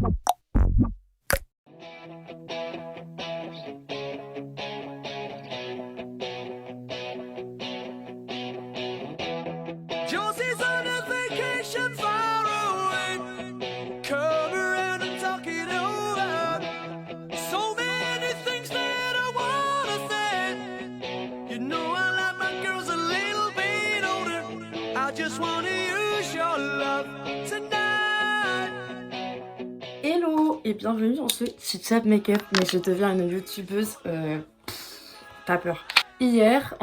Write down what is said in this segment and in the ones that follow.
Josie's on a vacation far away. Come around and talk it over. So many things that I wanna say. You know I like my girls a little bit older. I just wanna use your love tonight. Hello et bienvenue dans ce chit chat make-up. Mais je deviens une youtubeuse, t'as peur. Hier,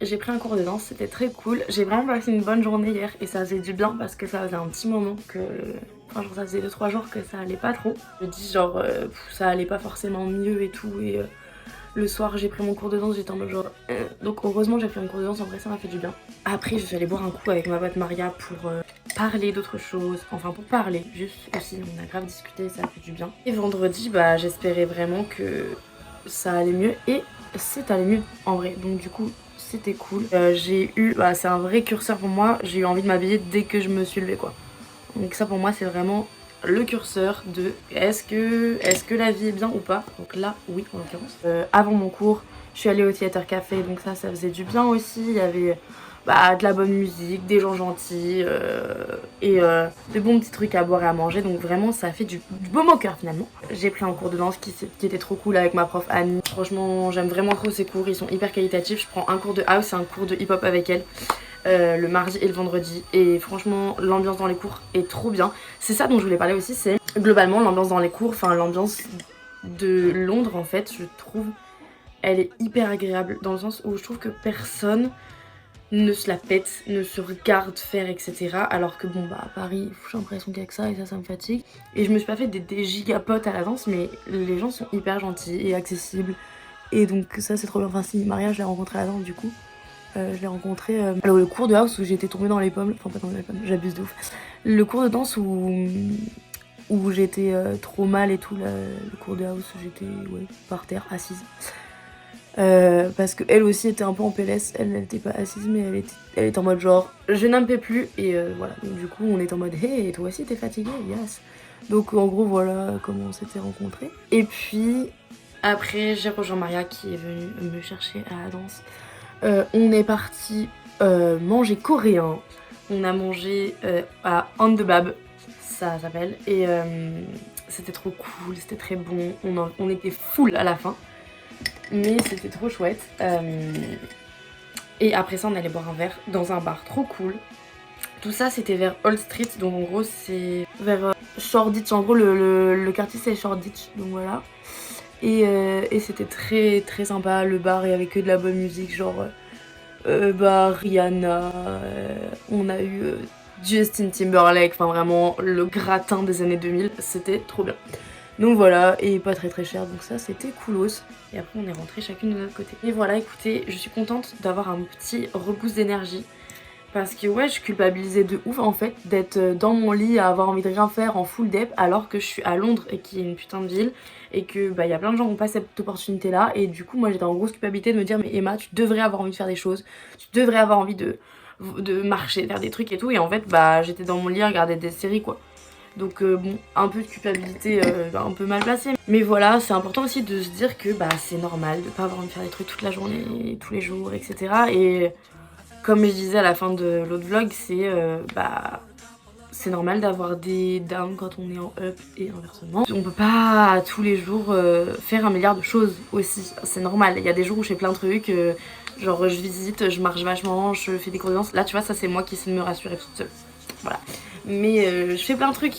j'ai pris un cours de danse, c'était très cool. J'ai vraiment passé une bonne journée hier et ça faisait du bien parce que ça faisait un petit moment que... Enfin genre ça faisait 2-3 jours que ça allait pas trop. Je me dis genre ça allait pas forcément mieux et tout et le soir j'ai pris mon cours de danse, j'étais en mode genre... Donc heureusement j'ai pris un cours de danse, en vrai ça m'a fait du bien. Après je suis allée boire un coup avec ma pote Maria pour parler d'autres choses, enfin pour parler, juste aussi on a grave discuté, ça a fait du bien. Et vendredi bah j'espérais vraiment que ça allait mieux et c'est allé mieux en vrai, donc du coup c'était cool. J'ai eu, bah c'est un vrai curseur pour moi, j'ai eu envie de m'habiller dès que je me suis levée quoi. Donc ça pour moi c'est vraiment le curseur de est-ce que la vie est bien ou pas. Donc là oui en l'occurrence. Avant mon cours je suis allée au Theater Café, donc ça faisait du bien aussi. Il y avait de la bonne musique, des gens gentils et de bons petits trucs à boire et à manger, donc vraiment ça a fait du baume au cœur finalement. J'ai pris un cours de danse qui était trop cool avec ma prof Annie. Franchement j'aime vraiment trop ces cours, ils sont hyper qualitatifs. Je prends un cours de house et un cours de hip hop avec elle le mardi et le vendredi et franchement l'ambiance dans les cours est trop bien. C'est ça dont je voulais parler aussi, c'est globalement l'ambiance dans les cours, enfin l'ambiance de Londres en fait, je trouve elle est hyper agréable dans le sens où je trouve que personne ne se la pète, ne se regarde faire etc. Alors que bon bah à Paris j'ai l'impression qu'il y a que ça et ça me fatigue. Et je me suis pas fait des gigapotes à la danse, mais les gens sont hyper gentils et accessibles. Et donc ça c'est trop bien. Enfin si Maria je l'ai rencontrée à la danse du coup. Je l'ai rencontrée alors le cours de house où j'étais tombée dans les pommes. Enfin pas dans les pommes, j'abuse de ouf. Le cours de danse où j'étais trop mal et tout, le cours de house où j'étais par terre assise. Parce qu'elle aussi était un peu en PLS, elle était pas assise mais elle était en mode genre je n'en peux plus et voilà, donc du coup on était en mode hey toi aussi t'es fatiguée, yes. Donc en gros voilà comment on s'était rencontrés. Et puis après j'ai rejoint Maria qui est venue me chercher à la danse. On est parti manger coréen, on a mangé à Andebab ça s'appelle et c'était trop cool, c'était très bon, on était full à la fin. Mais c'était trop chouette. Et après ça on allait boire un verre dans un bar trop cool. Tout ça c'était vers Old Street, donc en gros c'est vers Shoreditch. En gros le quartier c'est Shoreditch, donc voilà. Et c'était très très sympa le bar, et avec que de la bonne musique genre Rihanna, on a eu Justin Timberlake, enfin vraiment le gratin des années 2000, c'était trop bien. Donc voilà, et pas très cher, donc ça c'était coolos. Et après on est rentré chacune de notre côté. Et voilà, écoutez, je suis contente d'avoir un petit reboost d'énergie. Parce que ouais, je culpabilisais de ouf en fait d'être dans mon lit à avoir envie de rien faire en full dep, alors que je suis à Londres et qui est une putain de ville. Et que y a plein de gens qui n'ont pas cette opportunité là. Et du coup moi j'étais en grosse culpabilité de me dire mais Emma, tu devrais avoir envie de faire des choses. Tu devrais avoir envie de marcher, faire des trucs et tout. Et en fait j'étais dans mon lit à regarder des séries quoi. Donc bon, un peu de culpabilité un peu mal placée. Mais voilà, c'est important aussi de se dire que c'est normal de pas avoir envie de faire des trucs toute la journée, tous les jours, etc. Et comme je disais à la fin de l'autre vlog, c'est normal d'avoir des downs quand on est en up et inversement. On peut pas tous les jours faire un milliard de choses aussi, c'est normal. Il y a des jours où je fais plein de trucs, genre je visite, je marche vachement, je fais des cours de danse. Là tu vois, ça c'est moi qui essaie de me rassurer toute seule. Voilà. Mais je fais plein de trucs.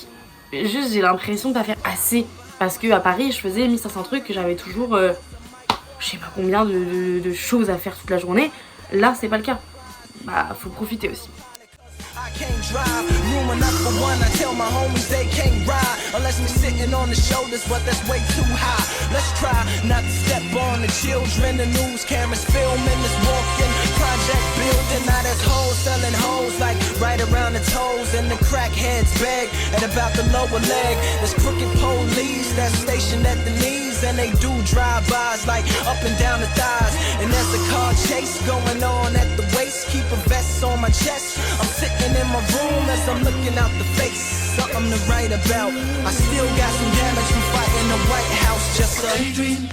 Juste j'ai l'impression de pas faire assez. Parce que à Paris je faisais 1500 trucs, que j'avais toujours je sais pas combien de choses à faire toute la journée. Là c'est pas le cas. Faut profiter aussi. I can't drive, room enough for one. I tell my homies they can't ride unless we're sitting on the shoulders, but that's way too high. Let's try not to step on the children. The news cameras filming this walking project building. Now there's hoes selling hoes like right around the toes, and the crackheads beg at about the lower leg. There's crooked police that's stationed at the knees, and they do drive-bys like up and down the thighs. And there's a car chase going on at the waist. Keep a vest on my chest. I'm sitting in my room as I'm looking out the face. Something to write about. I still got some damage from fighting the White House. Just a daydream.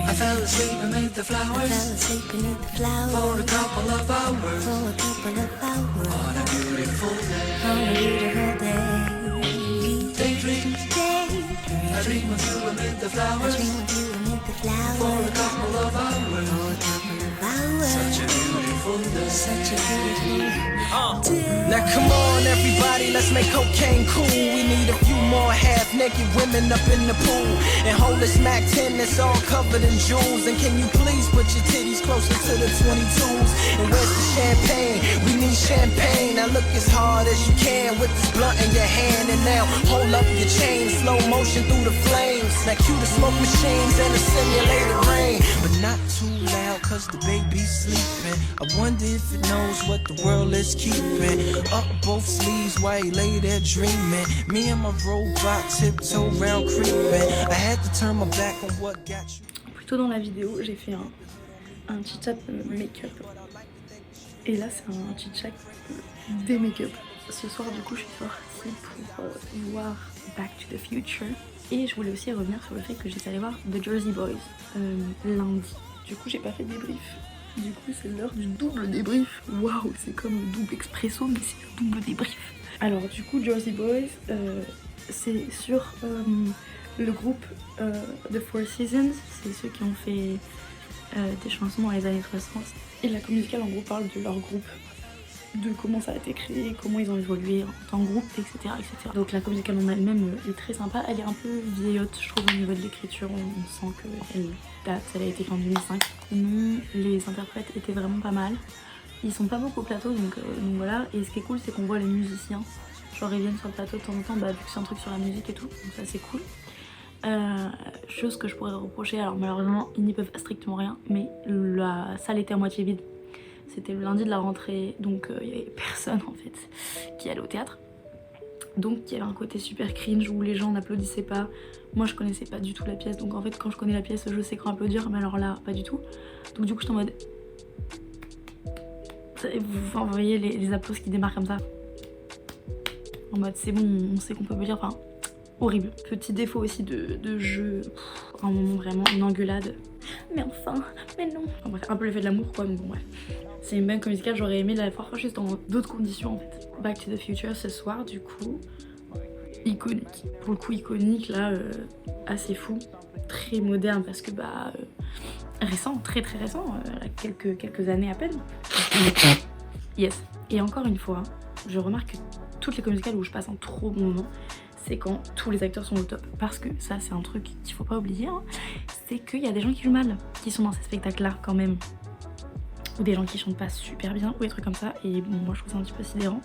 I fell asleep beneath the flowers. For a couple of hours. On a beautiful day. Daydream. I dream of you amid the flowers. For a couple of hours. Such a beautiful day. Now come on everybody, let's make cocaine cool. We need a few more half-naked women up in the pool. And hold this Mac 10 that's all covered in jewels. And can you please put your titties closer to the 22s? And where's the champagne? We need champagne. Now look as hard as you can with this blunt in your hand. And now hold up your chain, slow motion through the flames. Now cue the smoke machines and the simulated rain. But not too loud cause the baby's sleeping. I wonder if it knows what the world is keeping. Up both sleeves while he lay there dreaming. Me and my robot tiptoe round creeping. I had to turn my back on what got you. Plus tôt dans la vidéo, j'ai fait un chit-chat make-up. Et là, c'est un chit-chat des make-up. Ce soir, du coup, je suis sortie pour voir Back to the Future. Et je voulais aussi revenir sur le fait que j'étais allée voir The Jersey Boys lundi. Du coup, j'ai pas fait de débrief. Du coup, c'est l'heure du double débrief. Waouh, c'est comme le double expresso, mais c'est le double débrief. Alors, du coup, Jersey Boys, c'est sur le groupe The Four Seasons. C'est ceux qui ont fait des chansons dans les années 60. Et la comédie musicale, en gros, parle de leur groupe, de comment ça a été créé, comment ils ont évolué en tant que groupe, etc. etc. Donc la comédie musicale en elle-même est très sympa. Elle est un peu vieillotte, je trouve, au niveau de l'écriture. On sent qu'elle date, elle a été faite en 2005. Sinon, les interprètes étaient vraiment pas mal. Ils sont pas beaucoup au plateau, donc voilà. Et ce qui est cool, c'est qu'on voit les musiciens. Genre, ils viennent sur le plateau de temps en temps, vu que c'est un truc sur la musique et tout. Donc ça, c'est cool. Chose que je pourrais reprocher, alors malheureusement, ils n'y peuvent strictement rien. Mais la salle était à moitié vide. C'était le lundi de la rentrée, donc il y avait personne en fait qui allait au théâtre. Donc il y avait un côté super cringe où les gens n'applaudissaient pas. Moi je connaissais pas du tout la pièce, donc en fait quand je connais la pièce je sais quand applaudir, mais alors là pas du tout. Donc du coup j'étais en mode... Vous voyez les applaudissements qui démarrent comme ça. En mode c'est bon, on sait qu'on peut applaudir, enfin horrible. Petit défaut aussi de jeu, un moment vraiment, une engueulade. Mais enfin, mais non. Enfin bref, un peu l'effet de l'amour quoi, mais bon bref. C'est une bonne comédie musicale, j'aurais aimé la voir juste dans d'autres conditions en fait. Back to the Future ce soir du coup, iconique. Pour le coup iconique là, assez fou, très moderne parce que récent, très récent, quelques années à peine. Yes. Et encore une fois, je remarque que toutes les comédies musicales où je passe un trop bon moment, c'est quand tous les acteurs sont au top. Parce que ça c'est un truc qu'il faut pas oublier, hein, c'est qu'il y a des gens qui jouent mal, qui sont dans ces spectacles là quand même. Ou des gens qui chantent pas super bien, ou des trucs comme ça. Et bon, moi je trouve ça un petit peu sidérant.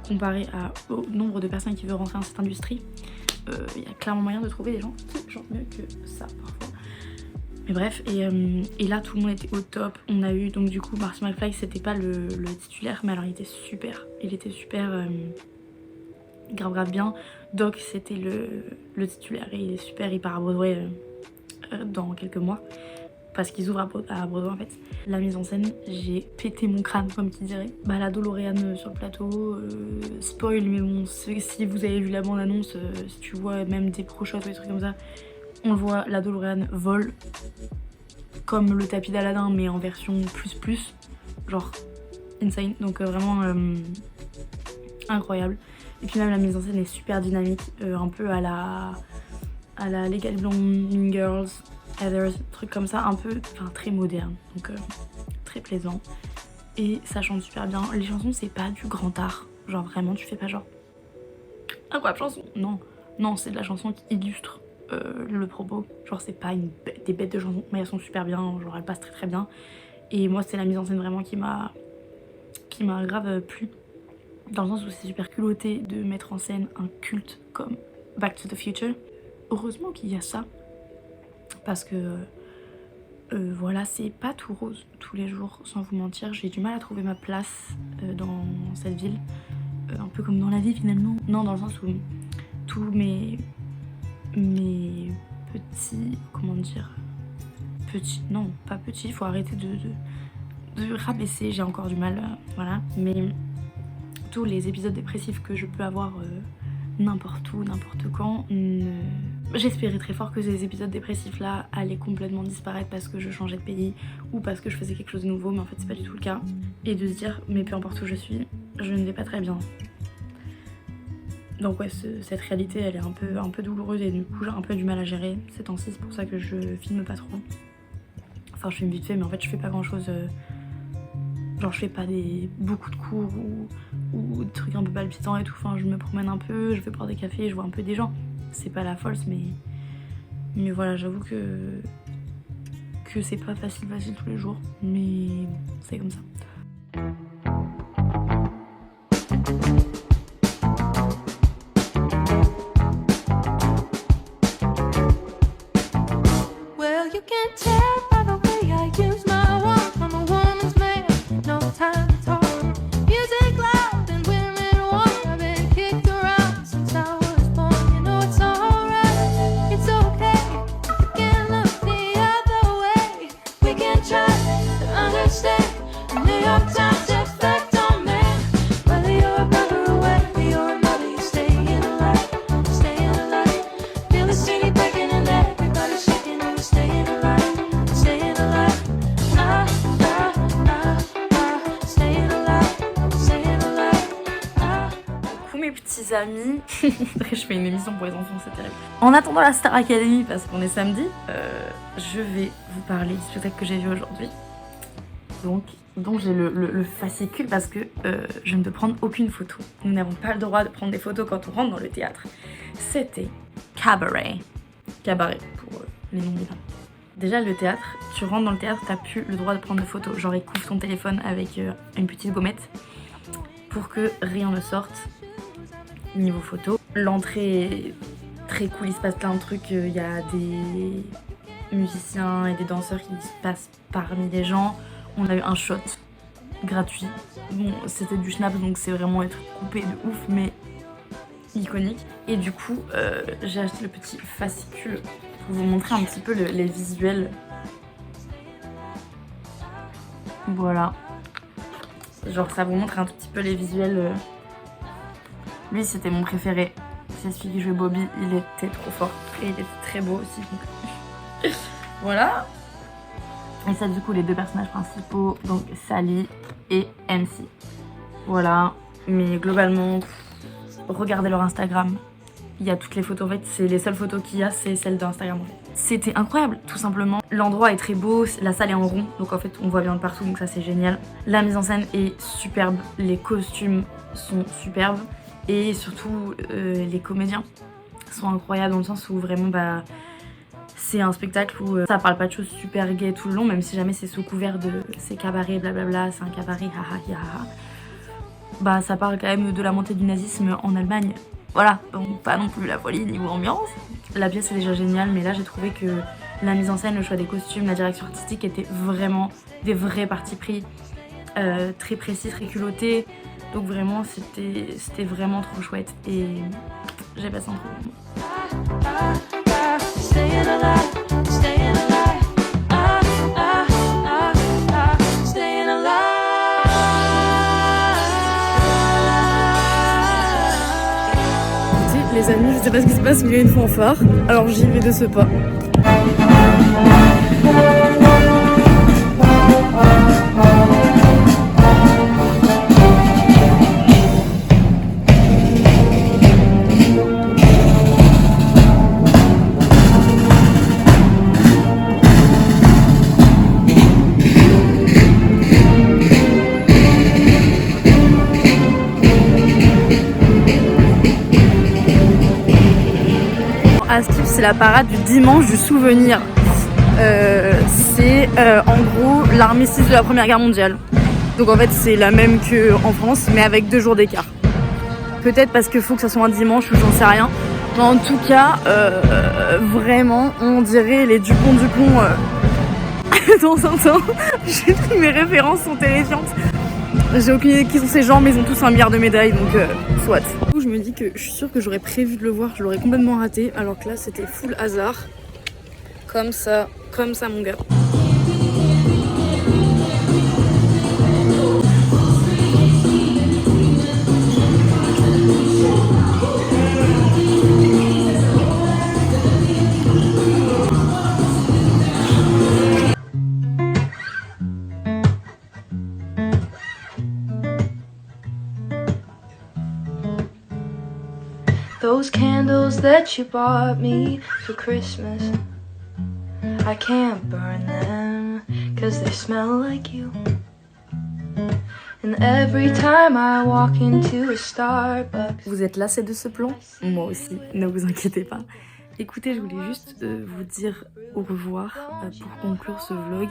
Comparé au nombre de personnes qui veulent rentrer dans cette industrie, il y a clairement moyen de trouver des gens qui chantent mieux que ça parfois. Mais bref, et là tout le monde était au top. On a eu donc du coup Marty McFly, c'était pas le titulaire, mais alors il était super. Il était super grave bien. Doc c'était le titulaire et il est super, il part à Broadway dans quelques mois. Parce qu'ils ouvrent à Broadway en fait. La mise en scène, j'ai pété mon crâne comme qui dirait. La DeLorean sur le plateau, spoil, mais bon, si vous avez vu la bande annonce, si tu vois même des pro-shots ou des trucs comme ça, on le voit, la DeLorean vole comme le tapis d'Aladin mais en version plus, genre insane, donc vraiment incroyable. Et puis même la mise en scène est super dynamique, un peu à la Legally Blonde, Mean Girls, Heathers, trucs comme ça, un peu, enfin très moderne, donc très plaisant. Et ça chante super bien. Les chansons c'est pas du grand art, genre vraiment tu fais pas genre incroyable chanson, non c'est de la chanson qui illustre le propos, genre c'est pas des bêtes de chansons, mais elles sont super bien, genre elles passent très bien. Et moi c'est la mise en scène vraiment qui m'a grave plu, dans le sens où c'est super culotté de mettre en scène un culte comme Back to the Future. Heureusement qu'il y a ça, parce que voilà, c'est pas tout rose tous les jours, sans vous mentir. J'ai du mal à trouver ma place dans cette ville, un peu comme dans la vie finalement. Non, dans le sens où tous mes petits, comment dire, petits, non pas petits, il faut arrêter de rabaisser, j'ai encore du mal, voilà. Mais tous les épisodes dépressifs que je peux avoir n'importe où, n'importe quand. J'espérais très fort que ces épisodes dépressifs là allaient complètement disparaître parce que je changeais de pays ou parce que je faisais quelque chose de nouveau, mais en fait c'est pas du tout le cas. Et de se dire mais peu importe où je suis, je ne vais pas très bien. Donc ouais, cette réalité elle est un peu douloureuse et du coup j'ai un peu du mal à gérer ces temps-ci, c'est pour ça que je filme pas trop. Enfin je filme vite fait mais en fait je fais pas grand chose. Genre je fais pas beaucoup de cours ou des trucs un peu palpitants et tout, enfin je me promène un peu, je vais boire des cafés, je vois un peu des gens. C'est pas la folle mais voilà, j'avoue que c'est pas facile tous les jours, mais bon, c'est comme ça. Well, you can tell by the way I use my walk. I'm a woman's man, no time to talk. Music loud and women walk. I've been kicked around since I was born. You know it's alright, it's okay. We can look the other way. We can try to understand the New York Times effect on man. Whether you're a brother or whether you're a mother, you're staying alive, staying alive. Feel the city breaking and everybody shaking and we're staying alive, staying alive. Ah, ah, ah, ah, staying alive, staying alive. Ah. Coucou mes petits amis. Je fais une émission pour les enfants, c'est terrible. En attendant la Star Academy, parce qu'on est samedi, je vais vous parler du spectacle que j'ai vu aujourd'hui. Donc j'ai le fascicule parce que je ne peux prendre aucune photo. Nous n'avons pas le droit de prendre des photos quand on rentre dans le théâtre. C'était Cabaret. Cabaret pour les non-vivants. Déjà le théâtre, tu rentres dans le théâtre, t'as plus le droit de prendre de photos. Genre ils couvrent ton téléphone avec une petite gommette pour que rien ne sorte niveau photo. L'entrée est très cool, il se passe plein de trucs. Il y a des musiciens et des danseurs qui se passent parmi les gens. On a eu un shot gratuit. Bon, c'était du schnapp, donc c'est vraiment être coupé de ouf, mais iconique. Et du coup, j'ai acheté le petit fascicule pour vous montrer un petit peu les visuels. Voilà. Genre, ça vous montre un tout petit peu les visuels. Lui, c'était mon préféré. C'est celui qui jouait Bobby, il était trop fort. Et il était très beau aussi. Donc... voilà. Et ça du coup les deux personnages principaux, donc Sally et MC. Voilà, mais globalement, regardez leur Instagram. Il y a toutes les photos, en fait c'est les seules photos qu'il y a, c'est celles d'Instagram. C'était incroyable, tout simplement. L'endroit est très beau, la salle est en rond, donc en fait on voit bien de partout, donc ça c'est génial. La mise en scène est superbe, les costumes sont superbes. Et surtout les comédiens sont incroyables dans le sens où vraiment bah... c'est un spectacle où ça parle pas de choses super gay tout le long, même si jamais c'est sous couvert de ces cabarets, blablabla, c'est un cabaret, haha, haha. Bah ça parle quand même de la montée du nazisme en Allemagne. Voilà, donc pas non plus la folie niveau ambiance. La pièce est déjà géniale, mais là j'ai trouvé que la mise en scène, le choix des costumes, la direction artistique étaient vraiment des vrais partis pris, très précis, très culottés. Donc vraiment c'était vraiment trop chouette et j'ai passé un trop bon moment. Staying alive, staying alive, staying alive. Écoutez, les amis, je sais pas ce qui se passe, mais il y a une fanfare, alors j'y vais de ce pas. C'est la parade du dimanche du souvenir. C'est en gros l'armistice de la Première Guerre mondiale. Donc en fait c'est la même qu'en France mais avec 2 jours d'écart. Peut-être parce qu'il faut que ça soit un dimanche ou j'en sais rien. Mais en tout cas vraiment on dirait les Dupont dans un temps. J'ai pris mes références sont terrifiantes. J'ai aucune idée qui sont ces gens mais ils ont tous 1 milliard de médailles donc soit. Je me dis que je suis sûre que j'aurais prévu de le voir, je l'aurais complètement raté alors que là c'était full hasard. Comme ça mon gars. Those candles that you bought me for Christmas, I can't burn them, 'cause they smell like you. And every time I walk into a Starbucks. Vous êtes lassés de ce plan? Moi aussi, ne vous inquiétez pas. Écoutez, je voulais juste vous dire au revoir pour conclure ce vlog.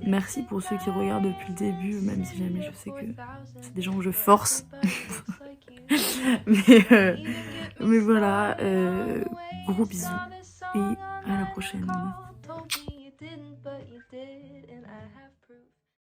Merci pour ceux qui regardent depuis le début, même si jamais je sais que c'est des gens que je force. mais voilà, gros bisous et à la prochaine.